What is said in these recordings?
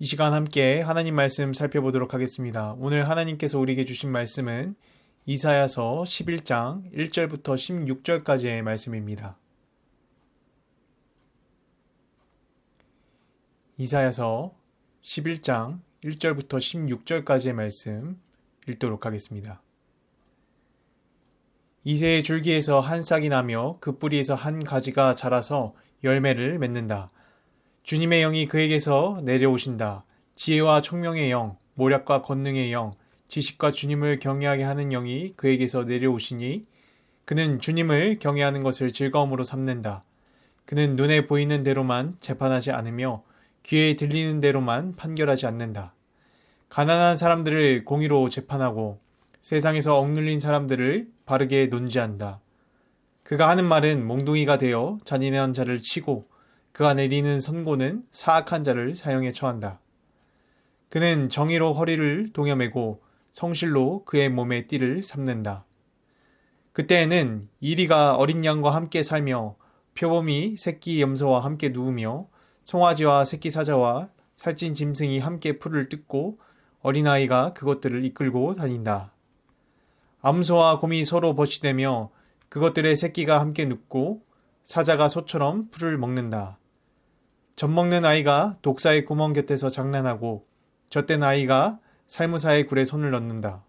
이 시간 함께 하나님 말씀 살펴보도록 하겠습니다. 오늘 하나님께서 우리에게 주신 말씀은 이사야서 11장 1절부터 16절까지의 말씀입니다. 이사야서 11장 1절부터 16절까지의 말씀 읽도록 하겠습니다. 이새의 줄기에서 한 싹이 나며 그 뿌리에서 한 가지가 자라서 열매를 맺는다. 주님의 영이 그에게서 내려오신다. 지혜와 총명의 영, 모략과 권능의 영, 지식과 주님을 경외하게 하는 영이 그에게서 내려오시니 그는 주님을 경외하는 것을 즐거움으로 삼는다. 그는 눈에 보이는 대로만 재판하지 않으며 귀에 들리는 대로만 판결하지 않는다. 가난한 사람들을 공의로 재판하고 세상에서 억눌린 사람들을 바르게 논지한다. 그가 하는 말은 몽둥이가 되어 잔인한 자를 치고 그가 내리는 선고는 사악한 자를 사형에 처한다. 그는 정의로 허리를 동여매고 성실로 그의 몸에 띠를 삼는다. 그때에는 이리가 어린 양과 함께 살며 표범이 새끼 염소와 함께 누우며 송아지와 새끼 사자와 살찐 짐승이 함께 풀을 뜯고 어린아이가 그것들을 이끌고 다닌다. 암소와 곰이 서로 버시되며 그것들의 새끼가 함께 눕고 사자가 소처럼 풀을 먹는다. 젖먹는 아이가 독사의 구멍 곁에서 장난하고 젖된 아이가 살무사의 굴에 손을 넣는다.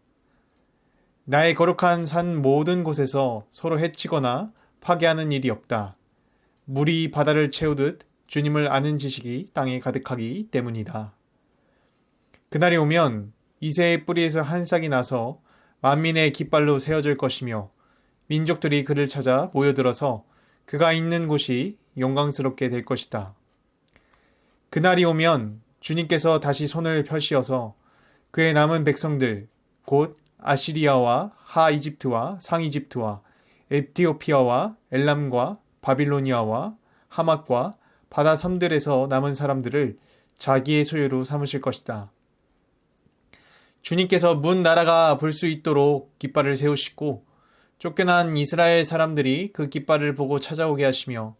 나의 거룩한 산 모든 곳에서 서로 해치거나 파괴하는 일이 없다. 물이 바다를 채우듯 주님을 아는 지식이 땅에 가득하기 때문이다. 그날이 오면 이새의 뿌리에서 한 싹이 나서 만민의 깃발로 세워질 것이며 민족들이 그를 찾아 모여들어서 그가 있는 곳이 영광스럽게 될 것이다. 그날이 오면 주님께서 다시 손을 펴시어서 그의 남은 백성들 곧 아시리아와 하이집트와 상이집트와 에티오피아와 엘람과 바빌로니아와 하맛과 바다 섬들에서 남은 사람들을 자기의 소유로 삼으실 것이다. 주님께서 문 나라가 볼 수 있도록 깃발을 세우시고 쫓겨난 이스라엘 사람들이 그 깃발을 보고 찾아오게 하시며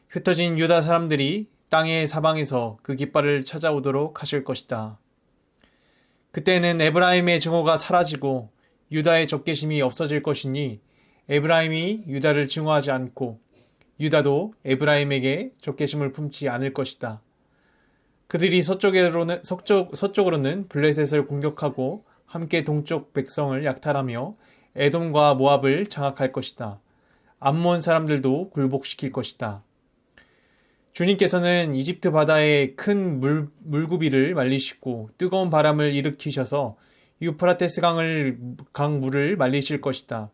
흩어진 유다 사람들이 땅의 사방에서 그 깃발을 찾아오도록 하실 것이다. 그때는 에브라임의 증오가 사라지고 유다의 적개심이 없어질 것이니 에브라임이 유다를 증오하지 않고 유다도 에브라임에게 적개심을 품지 않을 것이다. 그들이 서쪽으로는 블레셋을 공격하고 함께 동쪽 백성을 약탈하며 에돔과 모압을 장악할 것이다. 암몬 사람들도 굴복시킬 것이다. 주님께서는 이집트 바다에 큰 물구비를 말리시고 뜨거운 바람을 일으키셔서 유프라테스 강 물을 말리실 것이다.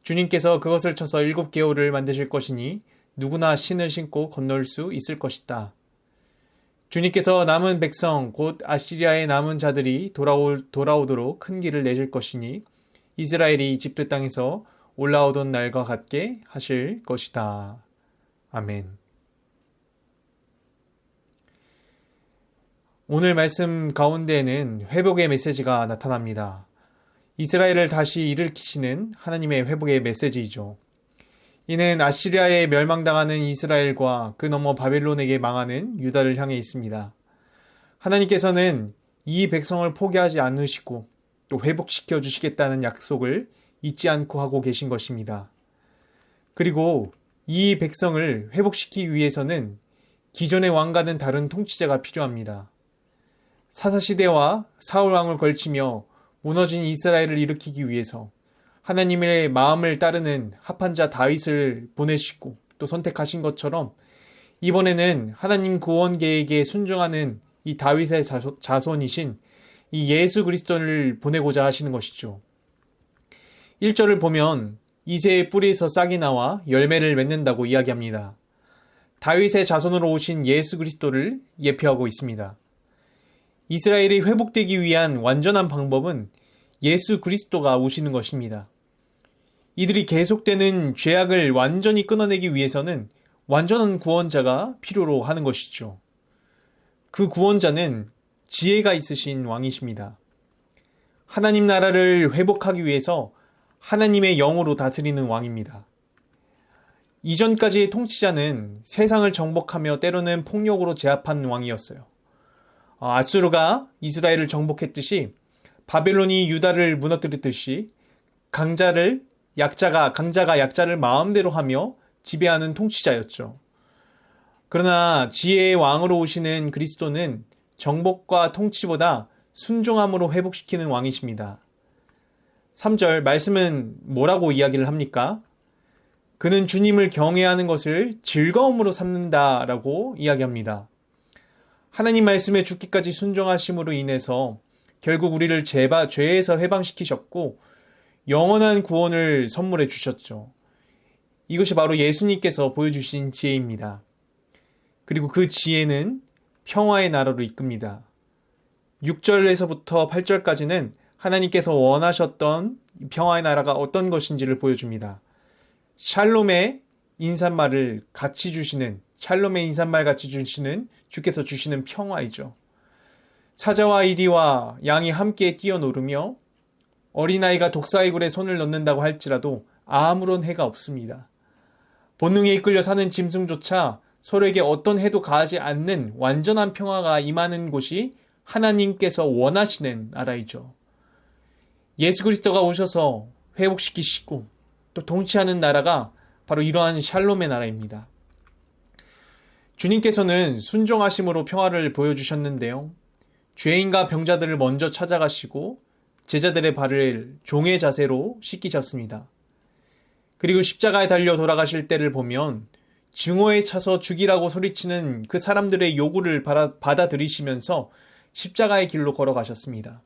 주님께서 그것을 쳐서 7개월을 만드실 것이니 누구나 신을 신고 건널 수 있을 것이다. 주님께서 남은 백성 곧 아시리아의 남은 자들이 돌아오도록 큰 길을 내실 것이니 이스라엘이 이집트 땅에서 올라오던 날과 같게 하실 것이다. 아멘. 오늘 말씀 가운데에는 회복의 메시지가 나타납니다. 이스라엘을 다시 일으키시는 하나님의 회복의 메시지이죠. 이는 아시리아에 멸망당하는 이스라엘과 그 너머 바벨론에게 망하는 유다를 향해 있습니다. 하나님께서는 이 백성을 포기하지 않으시고 또 회복시켜 주시겠다는 약속을 잊지 않고 하고 계신 것입니다. 그리고 이 백성을 회복시키기 위해서는 기존의 왕과는 다른 통치자가 필요합니다. 사사시대와 사울왕을 걸치며 무너진 이스라엘을 일으키기 위해서 하나님의 마음을 따르는 합한자 다윗을 보내시고 또 선택하신 것처럼 이번에는 하나님 구원 계획에 순종하는 이 다윗의 자손이신 이 예수 그리스도를 보내고자 하시는 것이죠. 1절을 보면 이새의 뿌리에서 싹이 나와 열매를 맺는다고 이야기합니다. 다윗의 자손으로 오신 예수 그리스도를 예표하고 있습니다. 이스라엘이 회복되기 위한 완전한 방법은 예수 그리스도가 오시는 것입니다. 이들이 계속되는 죄악을 완전히 끊어내기 위해서는 완전한 구원자가 필요로 하는 것이죠. 그 구원자는 지혜가 있으신 왕이십니다. 하나님 나라를 회복하기 위해서 하나님의 영으로 다스리는 왕입니다. 이전까지의 통치자는 세상을 정복하며 때로는 폭력으로 제압한 왕이었어요. 아수르가 이스라엘을 정복했듯이 바벨론이 유다를 무너뜨렸듯이 강자가 약자를 마음대로 하며 지배하는 통치자였죠. 그러나 지혜의 왕으로 오시는 그리스도는 정복과 통치보다 순종함으로 회복시키는 왕이십니다. 3절 말씀은 뭐라고 이야기를 합니까? 그는 주님을 경외하는 것을 즐거움으로 삼는다라고 이야기합니다. 하나님 말씀에 죽기까지 순종하심으로 인해서 결국 우리를 죄에서 해방시키셨고 영원한 구원을 선물해 주셨죠. 이것이 바로 예수님께서 보여주신 지혜입니다. 그리고 그 지혜는 평화의 나라로 이끕니다. 6절에서부터 8절까지는 하나님께서 원하셨던 평화의 나라가 어떤 것인지를 보여줍니다. 샬롬의 인사말 같이 주시는 주께서 주시는 평화이죠. 사자와 이리와 양이 함께 뛰어노르며 어린아이가 독사이굴에 손을 넣는다고 할지라도 아무런 해가 없습니다. 본능에 이끌려 사는 짐승조차 서로에게 어떤 해도 가하지 않는 완전한 평화가 임하는 곳이 하나님께서 원하시는 나라이죠. 예수 그리스도가 오셔서 회복시키시고 또 통치하는 나라가 바로 이러한 샬롬의 나라입니다. 주님께서는 순종하심으로 평화를 보여주셨는데요. 죄인과 병자들을 먼저 찾아가시고 제자들의 발을 종의 자세로 씻기셨습니다. 그리고 십자가에 달려 돌아가실 때를 보면 증오에 차서 죽이라고 소리치는 그 사람들의 요구를 받아들이시면서 십자가의 길로 걸어가셨습니다.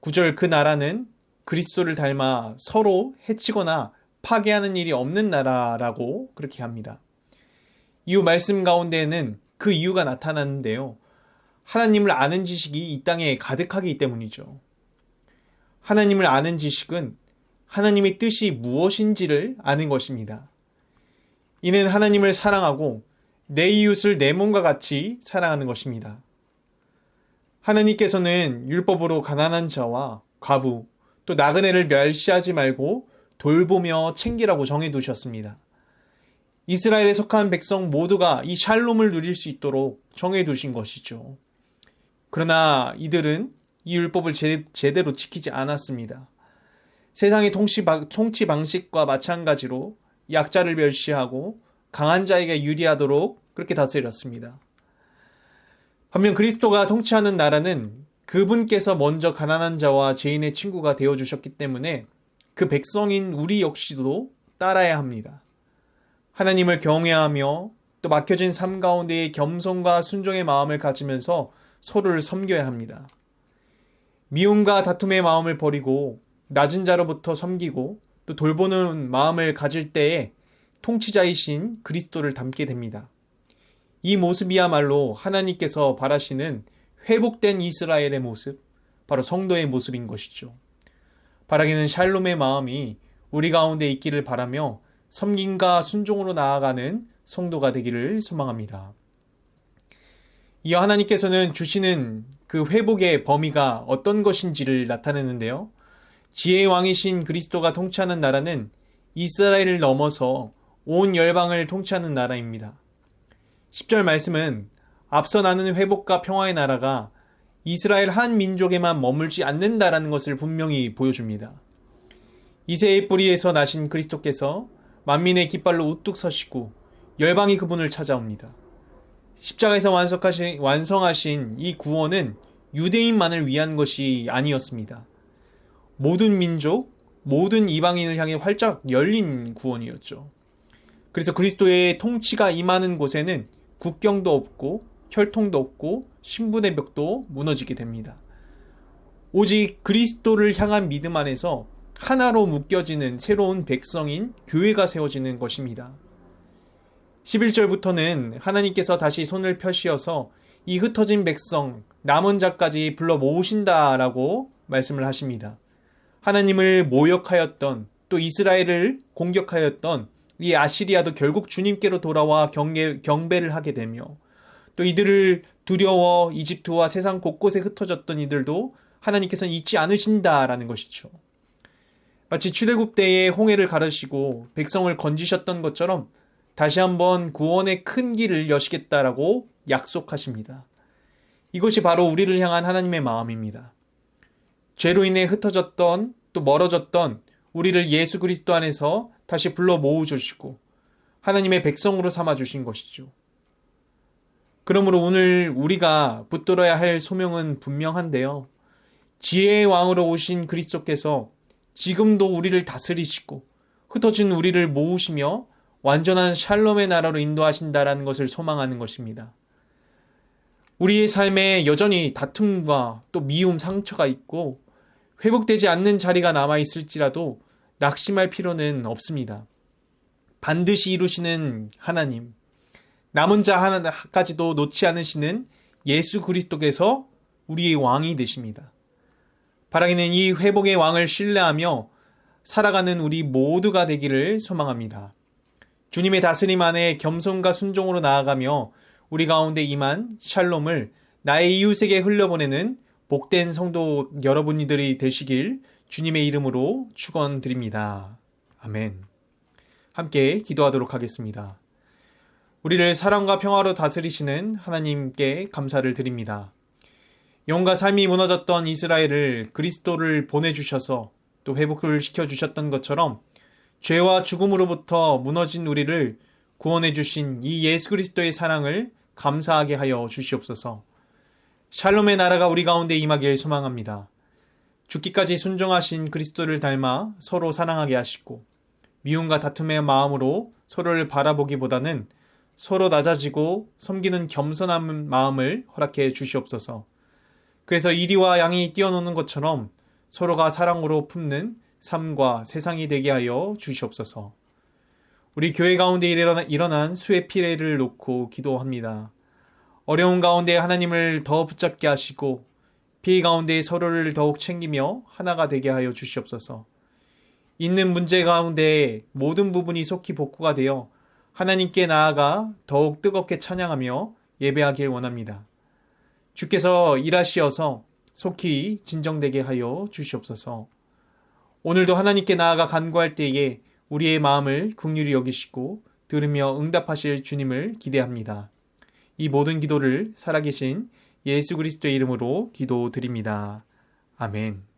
9절 그 나라는 그리스도를 닮아 서로 해치거나 파괴하는 일이 없는 나라라고 그렇게 합니다. 이후 말씀 가운데에는 그 이유가 나타나는데요. 하나님을 아는 지식이 이 땅에 가득하기 때문이죠. 하나님을 아는 지식은 하나님의 뜻이 무엇인지를 아는 것입니다. 이는 하나님을 사랑하고 내 이웃을 내 몸과 같이 사랑하는 것입니다. 하나님께서는 율법으로 가난한 자와 과부 또 나그네를 멸시하지 말고 돌보며 챙기라고 정해두셨습니다. 이스라엘에 속한 백성 모두가 이 샬롬을 누릴 수 있도록 정해두신 것이죠. 그러나 이들은 이 율법을 제대로 지키지 않았습니다. 세상의 통치 방식과 마찬가지로 약자를 멸시하고 강한 자에게 유리하도록 그렇게 다스렸습니다. 반면 그리스도가 통치하는 나라는 그분께서 먼저 가난한 자와 죄인의 친구가 되어주셨기 때문에 그 백성인 우리 역시도 따라야 합니다. 하나님을 경외하며 또 맡겨진 삶 가운데의 겸손과 순종의 마음을 가지면서 서로를 섬겨야 합니다. 미움과 다툼의 마음을 버리고 낮은 자로부터 섬기고 또 돌보는 마음을 가질 때에 통치자이신 그리스도를 닮게 됩니다. 이 모습이야말로 하나님께서 바라시는 회복된 이스라엘의 모습, 바로 성도의 모습인 것이죠. 바라기는 샬롬의 마음이 우리 가운데 있기를 바라며 섬김과 순종으로 나아가는 성도가 되기를 소망합니다. 이어 하나님께서는 주시는 그 회복의 범위가 어떤 것인지를 나타내는데요. 지혜의 왕이신 그리스도가 통치하는 나라는 이스라엘을 넘어서 온 열방을 통치하는 나라입니다. 10절 말씀은 앞서 나는 회복과 평화의 나라가 이스라엘 한 민족에만 머물지 않는다라는 것을 분명히 보여줍니다. 이새의 뿌리에서 나신 그리스도께서 만민의 깃발로 우뚝 서시고 열방이 그분을 찾아옵니다. 십자가에서 완성하신 이 구원은 유대인만을 위한 것이 아니었습니다. 모든 민족, 모든 이방인을 향해 활짝 열린 구원이었죠. 그래서 그리스도의 통치가 임하는 곳에는 국경도 없고 혈통도 없고 신분의 벽도 무너지게 됩니다. 오직 그리스도를 향한 믿음 안에서 하나로 묶여지는 새로운 백성인 교회가 세워지는 것입니다. 11절부터는 하나님께서 다시 손을 펴시어서 이 흩어진 백성, 남은 자까지 불러 모으신다라고 말씀을 하십니다. 하나님을 모욕하였던 또 이스라엘을 공격하였던 이 아시리아도 결국 주님께로 돌아와 경배를 하게 되며 또 이들을 두려워 이집트와 세상 곳곳에 흩어졌던 이들도 하나님께서는 잊지 않으신다라는 것이죠. 마치 출애굽 때에 홍해를 가르시고 백성을 건지셨던 것처럼 다시 한번 구원의 큰 길을 여시겠다라고 약속하십니다. 이것이 바로 우리를 향한 하나님의 마음입니다. 죄로 인해 흩어졌던 또 멀어졌던 우리를 예수 그리스도 안에서 다시 불러 모으주시고 하나님의 백성으로 삼아주신 것이죠. 그러므로 오늘 우리가 붙들어야 할 소명은 분명한데요. 지혜의 왕으로 오신 그리스도께서 지금도 우리를 다스리시고 흩어진 우리를 모으시며 완전한 샬롬의 나라로 인도하신다라는 것을 소망하는 것입니다. 우리의 삶에 여전히 다툼과 또 미움, 상처가 있고 회복되지 않는 자리가 남아있을지라도 낙심할 필요는 없습니다. 반드시 이루시는 하나님, 남은 자 하나까지도 놓지 않으시는 예수 그리스도께서 우리의 왕이 되십니다. 바라기는 이 회복의 왕을 신뢰하며 살아가는 우리 모두가 되기를 소망합니다. 주님의 다스림 안에 겸손과 순종으로 나아가며 우리 가운데 임한 샬롬을 나의 이웃에게 흘려보내는 복된 성도 여러분들이 되시길 주님의 이름으로 축원드립니다. 아멘. 함께 기도하도록 하겠습니다. 우리를 사랑과 평화로 다스리시는 하나님께 감사를 드립니다. 영과 삶이 무너졌던 이스라엘을 그리스도를 보내주셔서 또 회복을 시켜주셨던 것처럼 죄와 죽음으로부터 무너진 우리를 구원해 주신 이 예수 그리스도의 사랑을 감사하게 하여 주시옵소서. 샬롬의 나라가 우리 가운데 임하길 소망합니다. 죽기까지 순종하신 그리스도를 닮아 서로 사랑하게 하시고 미움과 다툼의 마음으로 서로를 바라보기보다는 서로 낮아지고 섬기는 겸손한 마음을 허락해 주시옵소서. 그래서 이리와 양이 뛰어노는 것처럼 서로가 사랑으로 품는 삶과 세상이 되게 하여 주시옵소서. 우리 교회 가운데 일어난 수의 피해를 놓고 기도합니다. 어려운 가운데 하나님을 더 붙잡게 하시고 피해 가운데 서로를 더욱 챙기며 하나가 되게 하여 주시옵소서. 있는 문제 가운데 모든 부분이 속히 복구가 되어 하나님께 나아가 더욱 뜨겁게 찬양하며 예배하길 원합니다. 주께서 일하시어서 속히 진정되게 하여 주시옵소서. 오늘도 하나님께 나아가 간구할 때에 우리의 마음을 긍휼히 여기시고 들으며 응답하실 주님을 기대합니다. 이 모든 기도를 살아계신 예수 그리스도의 이름으로 기도드립니다. 아멘.